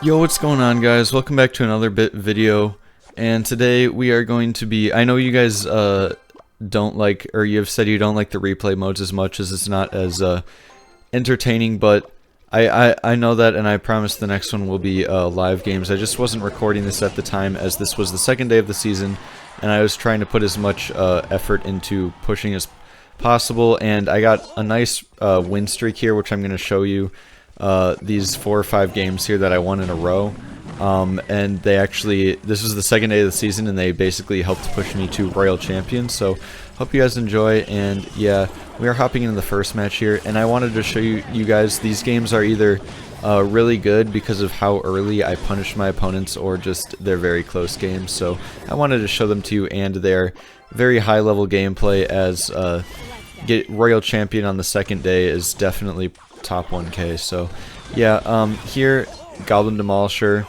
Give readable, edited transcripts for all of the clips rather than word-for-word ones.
Yo, what's going on, guys? Welcome back to another video, and today we are going to be, I know you guys don't like, or you have said you don't like the replay modes as much as it's not as entertaining, but I know that, and I promise the next one will be live games. I just wasn't recording this at the time, as this was the second day of the season, and I was trying to put as much effort into pushing as possible, and I got a nice win streak here, which I'm going to show you. These 4 or 5 games here that I won in a row, and they actually, this was the second day of the season, and they basically helped push me to Royal Champion. So hope you guys enjoy. And yeah, we are hopping into the first match here, and I wanted to show you guys, these games are either really good because of how early I punished my opponents, or just they're very close games. So I wanted to show them to you, and their very high level gameplay, as get Royal Champion on the second day is definitely top 1k. So yeah, here Goblin Demolisher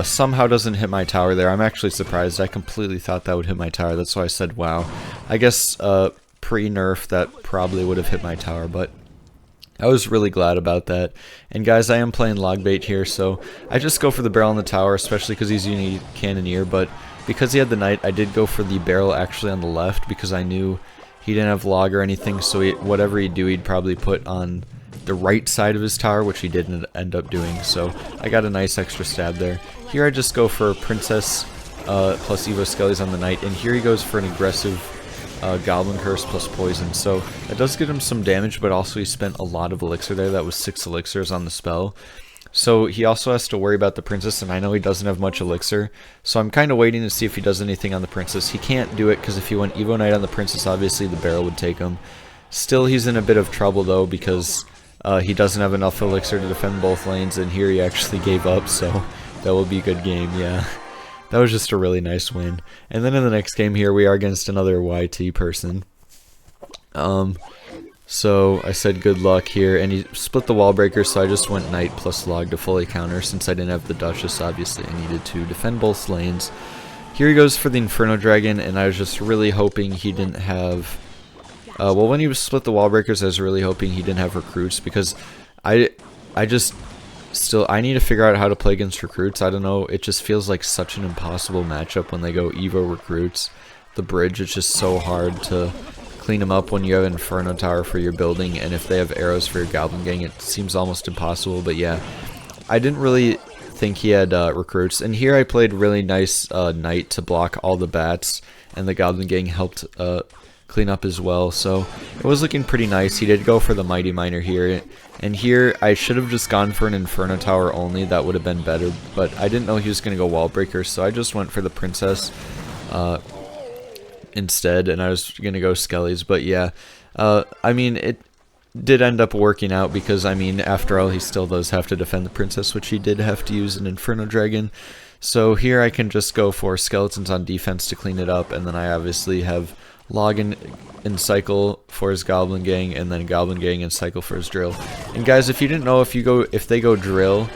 somehow doesn't hit my tower there. I'm actually surprised. I completely thought that would hit my tower. That's why I said wow. I guess pre-nerf that probably would have hit my tower, but I was really glad about that. And guys, I am playing Logbait here, so I just go for the barrel in the tower, especially because he's using a cannoneer. But because he had the knight, I did go for the barrel actually on the left, because I knew he didn't have log or anything, so whatever he'd do, he'd probably put on the right side of his tower, which he didn't end up doing. So I got a nice extra stab there. Here I just go for Princess plus Evo Skellies on the knight, and here he goes for an aggressive Goblin Curse plus Poison. So that does get him some damage, but also he spent a lot of elixir there. That was 6 elixirs on the spell. So he also has to worry about the Princess, and I know he doesn't have much elixir, so I'm kind of waiting to see if he does anything on the Princess. He can't do it, because if he went Evo Knight on the Princess, obviously the barrel would take him. Still, he's in a bit of trouble though, because he doesn't have enough elixir to defend both lanes, and here he actually gave up, so that will be a good game. Yeah, that was just a really nice win. And then in the next game here, we are against another YT person. So I said good luck here, and he split the wall breaker, so I just went Knight plus Log to fully counter. Since I didn't have the Duchess, obviously I needed to defend both lanes. Here he goes for the Inferno Dragon, and I was just really hoping he didn't have... well, when he split the wall breakers, I was really hoping he didn't have recruits, because I need to figure out how to play against recruits. I don't know, it just feels like such an impossible matchup when they go Evo recruits. The bridge is just so hard to clean them up when you have Inferno Tower for your building, and if they have arrows for your Goblin Gang, it seems almost impossible. But yeah, I didn't really think he had recruits, and here I played really nice Knight to block all the bats, and the Goblin Gang helped clean up as well, so it was looking pretty nice. He did go for the Mighty Miner here, and here I should have just gone for an Inferno Tower only. That would have been better, but I didn't know he was going to go Wall Breaker, so I just went for the Princess instead, and I was going to go Skellies. But yeah, I mean, it did end up working out, because I mean, after all, he still does have to defend the Princess, which he did have to use an Inferno Dragon. So here I can just go for Skeletons on defense to clean it up, and then I obviously have Log and Cycle for his Goblin Gang, and then Goblin Gang and Cycle for his Drill. And guys, if you didn't know, if they go Drill,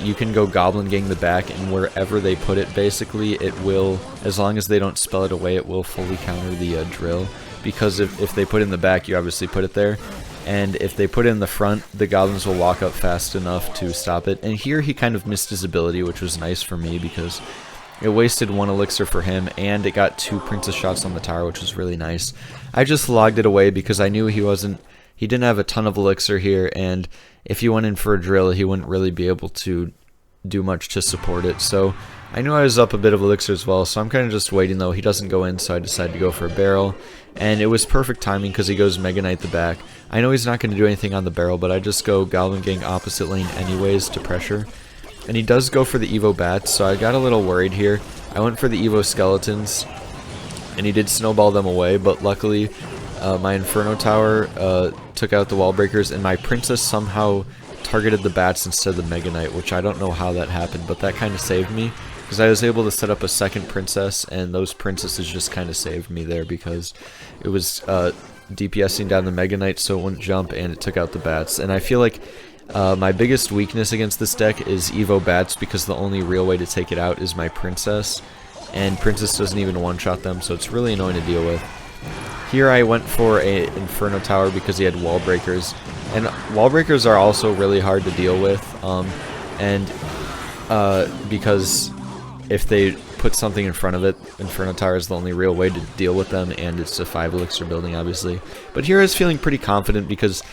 you can go Goblin Gang the back, and wherever they put it, basically, it will, as long as they don't spell it away, it will fully counter the Drill. Because if they put it in the back, you obviously put it there, and if they put it in the front, the Goblins will walk up fast enough to stop it. And here he kind of missed his ability, which was nice for me, because it wasted 1 elixir for him, and it got 2 Princess shots on the tower, which was really nice. I just logged it away because I knew he didn't have a ton of elixir here, and if he went in for a drill, he wouldn't really be able to do much to support it. So I knew I was up a bit of elixir as well, so I'm kind of just waiting though. He doesn't go in, so I decided to go for a barrel, and it was perfect timing because he goes Mega Knight the back. I know he's not going to do anything on the barrel, but I just go Goblin Gang opposite lane anyways to pressure. And he does go for the Evo Bats, so I got a little worried here. I went for the Evo Skeletons, and he did snowball them away, but luckily my Inferno Tower took out the wall breakers, and my Princess somehow targeted the bats instead of the Mega Knight, which I don't know how that happened, but that kind of saved me, because I was able to set up a second Princess, and those Princesses just kind of saved me there, because it was DPSing down the Mega Knight so it wouldn't jump, and it took out the bats. And I feel like my biggest weakness against this deck is Evo Bats, because the only real way to take it out is my Princess, and Princess doesn't even one-shot them, so it's really annoying to deal with. Here I went for a Inferno Tower because he had wall breakers, and wall breakers are also really hard to deal with, and because if they put something in front of it, Inferno Tower is the only real way to deal with them, and it's a 5 elixir building, obviously. But here I was feeling pretty confident because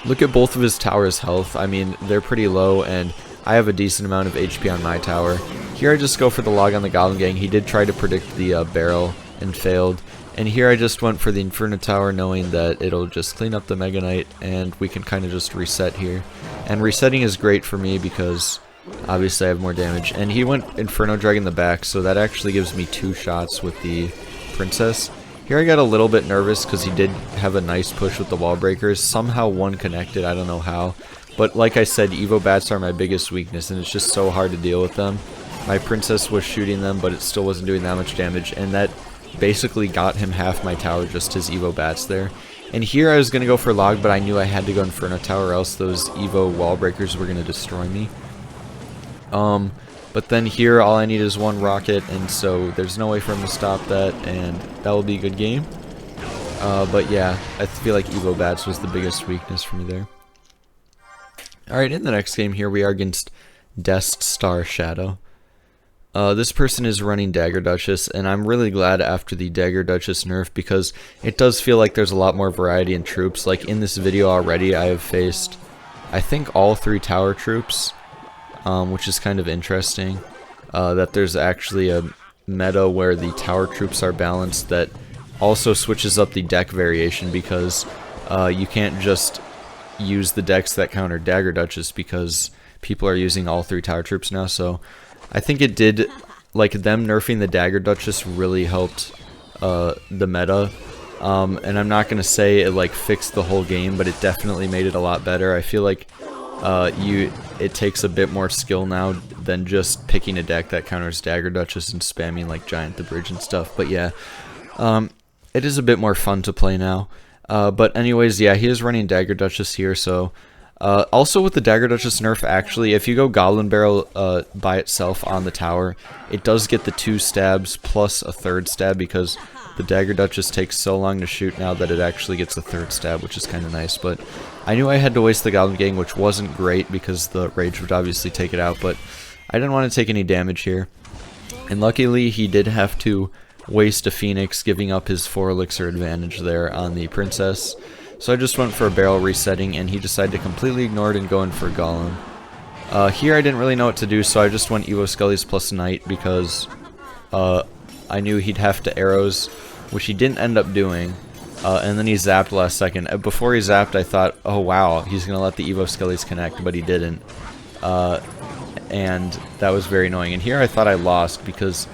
look at both of his towers' health. I mean, they're pretty low, and I have a decent amount of HP on my tower. Here I just go for the log on the Goblin Gang. He did try to predict the barrel and failed. And here I just went for the Inferno Tower, knowing that it'll just clean up the Mega Knight, and we can kind of just reset here. And resetting is great for me because obviously I have more damage. And he went Inferno Dragon the back, so that actually gives me 2 shots with the Princess. Here I got a little bit nervous because he did have a nice push with the wall breakers. Somehow one connected, I don't know how. But like I said, Evo Bats are my biggest weakness, and it's just so hard to deal with them. My Princess was shooting them, but it still wasn't doing that much damage, and that basically got him half my tower, just his Evo Bats there. And here I was going to go for log, but I knew I had to go Inferno Tower, or else those Evo wall breakers were going to destroy me. But then here all I need is 1 rocket, and so there's no way for him to stop that, and that will be a good game. But yeah, I feel like Evo Bats was the biggest weakness for me there. Alright, in the next game here we are against Dest Star Shadow. This person is running Dagger Duchess, and I'm really glad after the Dagger Duchess nerf because it does feel like there's a lot more variety in troops. Like in this video already I have faced, I think, all 3 tower troops, which is kind of interesting. That there's actually a meta where the tower troops are balanced that also switches up the deck variation because you can't just use the decks that counter Dagger Duchess because people are using all 3 tower troops now, so I think it did, like, them nerfing the Dagger Duchess really helped the meta, and I'm not going to say it, like, fixed the whole game, but it definitely made it a lot better. I feel like it takes a bit more skill now than just picking a deck that counters Dagger Duchess and spamming, like, Giant the Bridge and stuff, but yeah, it is a bit more fun to play now. But anyways, yeah, he is running Dagger Duchess here, so also with the Dagger Duchess nerf, actually, if you go Goblin Barrel by itself on the tower, it does get the 2 stabs plus a 3rd stab because the Dagger Duchess takes so long to shoot now that it actually gets a 3rd stab, which is kind of nice. But I knew I had to waste the Goblin Gang, which wasn't great because the Rage would obviously take it out, but I didn't want to take any damage here. And luckily, he did have to waste a Phoenix, giving up his 4 elixir advantage there on the Princess. So I just went for a barrel resetting, and he decided to completely ignore it and go in for a Golem. Here I didn't really know what to do, so I just went Evo Skellies plus Knight because I knew he'd have to arrows, which he didn't end up doing. And then he zapped last second. Before he zapped, I thought, oh wow, he's going to let the Evo Skellies connect, but he didn't. And that was very annoying. And here I thought I lost because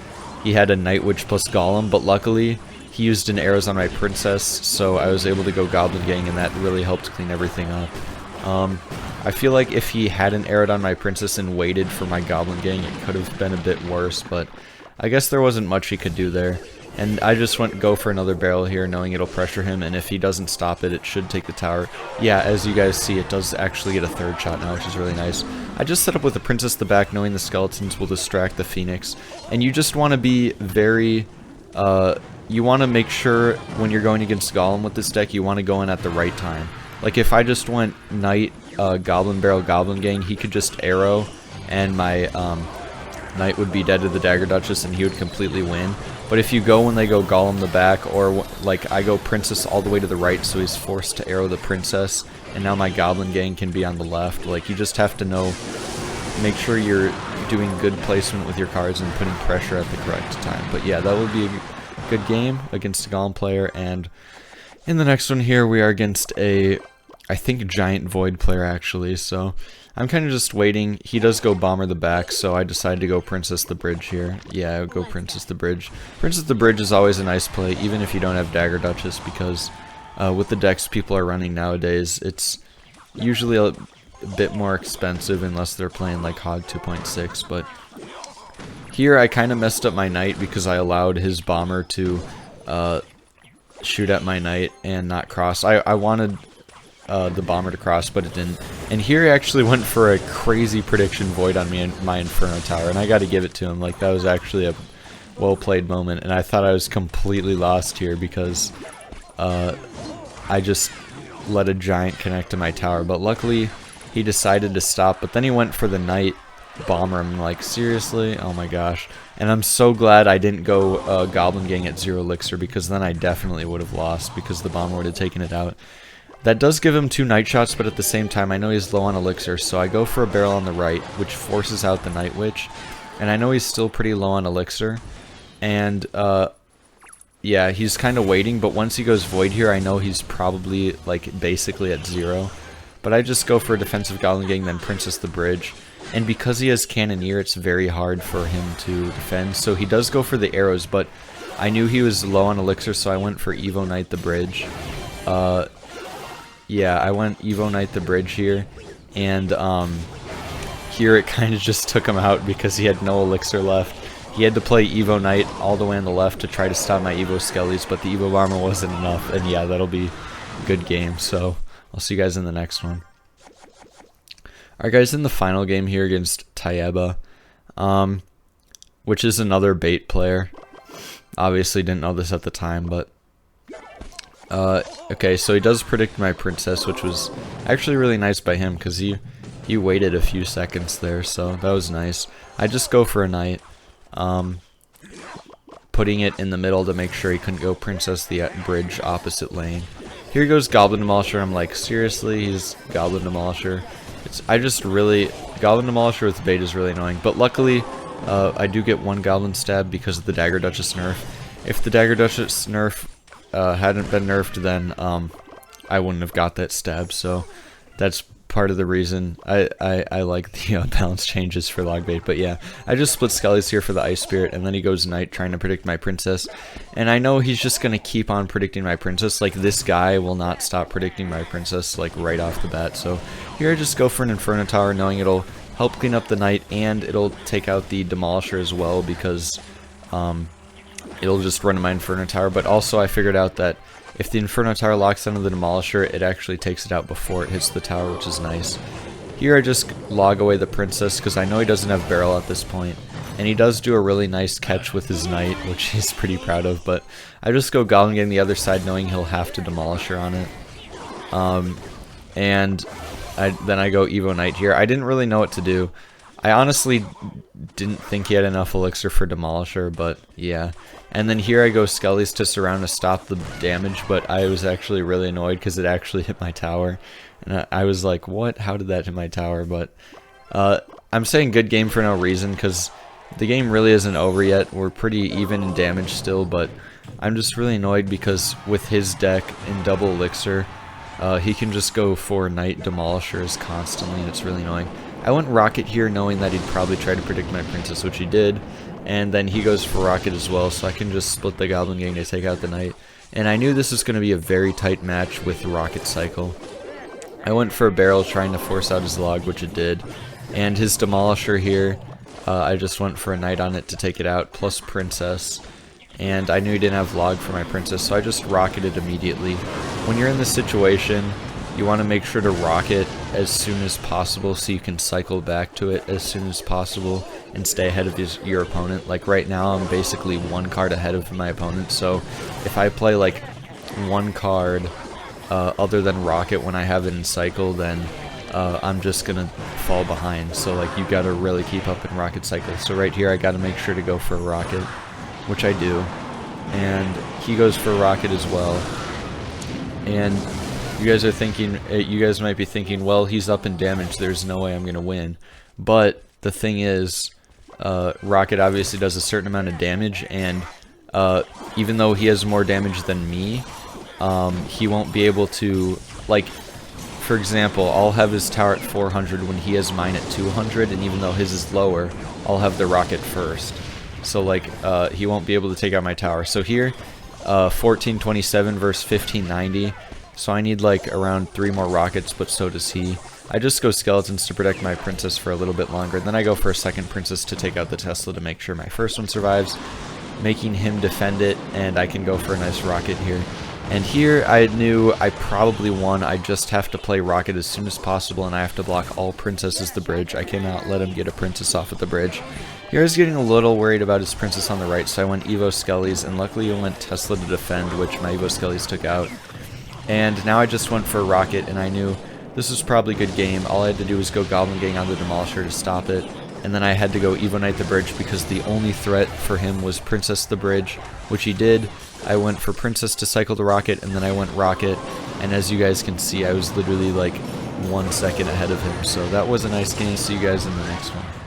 he had a Night Witch plus Golem, but luckily he used an arrows on my Princess, so I was able to go Goblin Gang, and that really helped clean everything up. I feel like if he hadn't arrowed on my Princess and waited for my Goblin Gang, it could have been a bit worse, but I guess there wasn't much he could do there. And I just went go for another barrel here, knowing it'll pressure him, and if he doesn't stop it, it should take the tower. Yeah, as you guys see, it does actually get a 3rd shot now, which is really nice. I just set up with the Princess at the back, knowing the skeletons will distract the Phoenix. And you just want to be very... you want to make sure when you're going against Golem with this deck, you want to go in at the right time. Like if I just went Knight, Goblin Barrel, Goblin Gang, he could just arrow, and my Knight would be dead to the Dagger Duchess, and he would completely win. But if you go when they go Golem the back, or like I go Princess all the way to the right, so he's forced to arrow the Princess, and now my Goblin Gang can be on the left. Like you just have to know, make sure you're doing good placement with your cards and putting pressure at the correct time. But yeah, that would be a good game against a Golem player. And in the next one here, we are against a, I think, Giant Void player actually, so I'm kind of just waiting. He does go Bomber the back, so I decided to go Princess the Bridge here. Yeah, I would go Princess the Bridge. Princess the Bridge is always a nice play, even if you don't have Dagger Duchess, because with the decks people are running nowadays, it's usually a bit more expensive unless they're playing like Hog 2.6, but here I kind of messed up my Knight because I allowed his Bomber to shoot at my Knight and not cross. I wanted the Bomber to cross, but it didn't. And here he actually went for a crazy prediction Void on me and my Inferno Tower, and I got to give it to him. Like, that was actually a well-played moment, and I thought I was completely lost here because I just let a Giant connect to my tower, but luckily he decided to stop. But then he went for the Knight, bomber him. Like, seriously? Oh my gosh. And I'm so glad I didn't go Goblin Gang at 0 elixir, because then I definitely would have lost, because the bomber would have taken it out. That does give him 2 night shots, but at the same time, I know he's low on elixir, so I go for a barrel on the right, which forces out the Night Witch. And I know he's still pretty low on elixir. And, yeah, he's kind of waiting, but once he goes Void here, I know he's probably, like, basically at 0. But I just go for a defensive Goblin Gang, then Princess the Bridge. And because he has Cannoneer, it's very hard for him to defend. So he does go for the arrows, but I knew he was low on elixir, so I went for Evo Knight the Bridge. Yeah, I went Evo Knight the Bridge here, and here it kind of just took him out because he had no elixir left. He had to play Evo Knight all the way on the left to try to stop my Evo Skellies, but the Evo Bomber wasn't enough, and yeah, that'll be a good game, so I'll see you guys in the next one. Alright guys, in the final game here against Tayeba, which is another bait player. Obviously didn't know this at the time, but okay, so he does predict my princess, which was actually really nice by him, because he waited a few seconds there, so that was nice. I just go for a knight, putting it in the middle to make sure he couldn't go princess the bridge opposite lane. Here goes Goblin Demolisher. I'm like, seriously, he's Goblin Demolisher. Goblin Demolisher with bait is really annoying, but luckily, I do get 1 Goblin Stab because of the Dagger Duchess nerf. If the Dagger Duchess nerf hadn't been nerfed, then I wouldn't have got that stab, so that's part of the reason I like the balance changes for Logbait. But yeah, I just split Skellies here for the Ice Spirit, and then he goes Knight trying to predict my princess, and I know he's just gonna keep on predicting my princess. Like, this guy will not stop predicting my princess, like, right off the bat. So here I just go for an Inferno Tower, knowing it'll help clean up the Knight, and it'll take out the Demolisher as well, because it'll just run my Inferno Tower. But also I figured out that if the Inferno Tower locks onto the Demolisher, it actually takes it out before it hits the tower, which is nice. Here I just log away the princess, because I know he doesn't have barrel at this point. And he does do a really nice catch with his Knight, which he's pretty proud of, but I just go Goblin Gang the other side, knowing he'll have to Demolisher on it. And then I go Evo Knight here. I didn't really know what to do. I honestly didn't think he had enough elixir for Demolisher, but yeah. And then here I go Skellies to surround to stop the damage, but I was actually really annoyed because it actually hit my tower. And I was like, what? How did that hit my tower? But I'm saying good game for no reason, because the game really isn't over yet. We're pretty even in damage still, but I'm just really annoyed because with his deck in double elixir, he can just go for Knight Demolishers constantly, and it's really annoying. I went Rocket here knowing that he'd probably try to predict my princess, which he did, and then he goes for Rocket as well, so I can just split the Goblin Gang to take out the Knight. And I knew this was going to be a very tight match with Rocket Cycle. I went for a barrel trying to force out his log, which it did, and his Demolisher here, I just went for a Knight on it to take it out, plus Princess. And I knew he didn't have log for my princess, so I just rocketed immediately. When you're in this situation, you want to make sure to rocket as soon as possible so you can cycle back to it as soon as possible and stay ahead of your opponent. Like right now, I'm basically 1 card ahead of my opponent, so if I play like 1 card other than rocket when I have it in cycle, then I'm just gonna fall behind. So like, you gotta really keep up in rocket cycle. So right here, I gotta make sure to go for a rocket, which I do, and he goes for a rocket as well. And you guys are thinking, you guys might be thinking, well, he's up in damage, there's no way I'm gonna win. But the thing is, Rocket obviously does a certain amount of damage, and even though he has more damage than me, he won't be able to, like, for example, I'll have his tower at 400 when he has mine at 200, and even though his is lower, I'll have the rocket first. So like, he won't be able to take out my tower. So here, 1427 versus 1590. So I need like around 3 more rockets, but so does he. I just go skeletons to protect my princess for a little bit longer. Then I go for a second princess to take out the Tesla to make sure my first one survives, making him defend it, and I can go for a nice rocket here. And here I knew I probably won. I just have to play rocket as soon as possible, and I have to block all princesses the bridge. I cannot let him get a princess off at the bridge. Here I was getting a little worried about his princess on the right, so I went Evo Skellies, and luckily I went Tesla to defend, which my Evo Skellies took out. And now I just went for a rocket, and I knew this was probably a good game. All I had to do was go Goblin Gang on the Demolisher to stop it. and then I had to go Evo Knight the bridge because the only threat for him was Princess the bridge, which he did. I went for Princess to cycle the rocket, and then I went rocket, and as you guys can see, I was literally like 1 second ahead of him, so that was a nice game. See you guys in the next one.